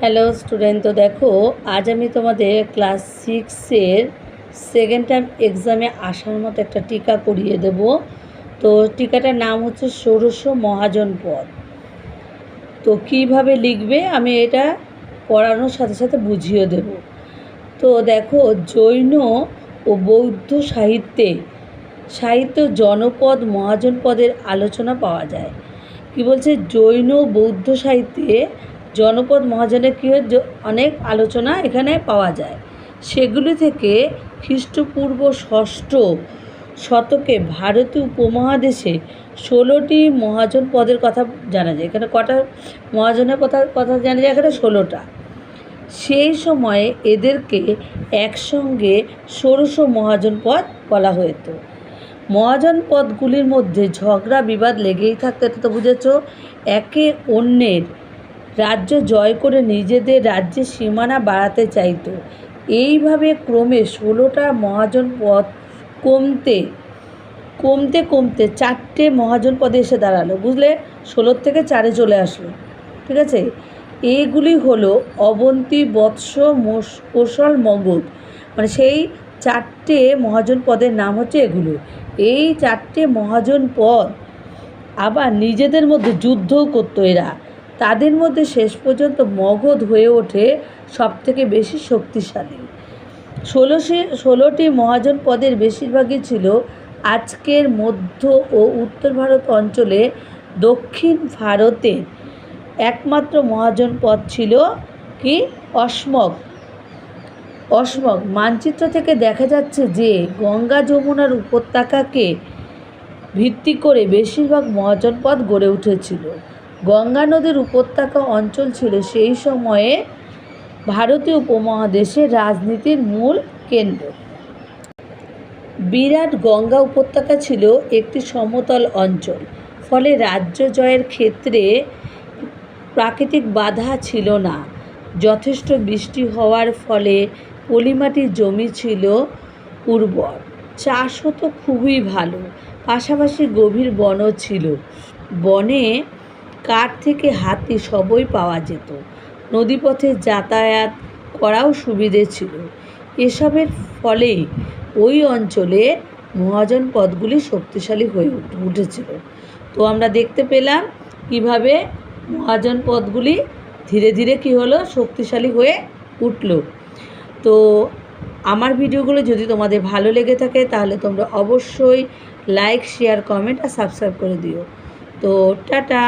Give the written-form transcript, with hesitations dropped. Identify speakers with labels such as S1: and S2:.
S1: Hello student, তো দেখো আজ আমি তোমাদের ক্লাস 6-এর সেকেন্ড টাইম এক্সামে আসার মতো একটা টিকা করিয়ে দেব। তো টিকাটার নাম হচ্ছে ষোড়শ মহাজন পদ। তো কিভাবে লিখবে আমি এটা পড়ানোর সাথে সাথে বুঝিয়ে দেব। তো দেখো, জৈন ও বৌদ্ধ সাহিত্য জনপদ মহাজন পদের আলোচনা পাওয়া যায়। কি বলছে, জৈন বৌদ্ধ সাহিত্যে জনপদ মহাজনের কী অনেক আলোচনা এখানে পাওয়া যায়। সেগুলি থেকে খ্রিস্টপূর্ব 6ষ্ঠ শতকে ভারতীয় উপমহাদেশে 16টি মহাজন পদের কথা জানা যায়। এখানে কটা মহাজনের কথা জানা যায়? এখানে 16টা। সেই সময়ে এদেরকে একসঙ্গে ষোড়শ মহাজন পদ বলা হতো। মহাজন পদগুলির মধ্যে ঝগড়া বিবাদ লেগেই থাকতো, এটা তো বুঝেছ। একে অন্যের রাজ্য জয় করে নিজেদের রাজ্যের সীমানা বাড়াতে চাইত। এইভাবে ক্রমে 16টা মহাজন পদ কমতে কমতে কমতে 4টে মহাজন পদে এসে দাঁড়ালো। বুঝলে, 16 থেকে 4-এ চলে আসলো। ঠিক আছে, এইগুলি হলো অবন্তী, বৎস, কোশল, মগধ। মানে সেই 4টে মহাজন পদের নাম হচ্ছে এগুলো। এই 4টে মহাজন পদ আবার নিজেদের মধ্যে যুদ্ধও করতো এরা। তাদের মধ্যে শেষ পর্যন্ত মগধ হয়ে ওঠে সবথেকে বেশি শক্তিশালী। 16টি মহাজন পদের বেশিরভাগই ছিল আজকের মধ্য ও উত্তর ভারত অঞ্চলে। দক্ষিণ ভারতের একমাত্র মহাজন পদ ছিল কি? অসমক। মানচিত্র থেকে দেখা যাচ্ছে যে গঙ্গা যমুনার উপত্যকাকে ভিত্তি করে বেশিরভাগ মহাজন পদ গড়ে উঠেছিল। গঙ্গা নদীর উপত্যকা অঞ্চল ছিল সেই সময়ে ভারতীয় উপমহাদেশের রাজনীতির মূল কেন্দ্র। বিরাট গঙ্গা উপত্যকা ছিল একটি সমতল অঞ্চল, ফলে রাজ্য জয়ের ক্ষেত্রে প্রাকৃতিক বাধা ছিল না। যথেষ্ট বৃষ্টি হওয়ার ফলে পলিমাটির জমি ছিল উর্বর, চাষ হতো খুবই ভালো। পাশাপাশি গভীর বনও ছিল। বনে কাঠ থেকে হাতি সবই পাওয়া যেত। নদীপথে যাতায়াত করাও সুবিধে ছিল। এসবের ফলে ওই অঞ্চলে মহাজন পদগুলি শক্তিশালী হয়ে উঠেছিল। তো আমরা দেখতে পেলাম কিভাবে মহাজন পদগুলি ধীরে ধীরে কী হলো, শক্তিশালী হয়ে উঠল। তো আমার ভিডিওগুলো যদি তোমাদের ভালো লেগে থাকে তাহলে তোমরা অবশ্যই লাইক, শেয়ার, কমেন্ট আর সাবস্ক্রাইব করে দিও। তো টাটা।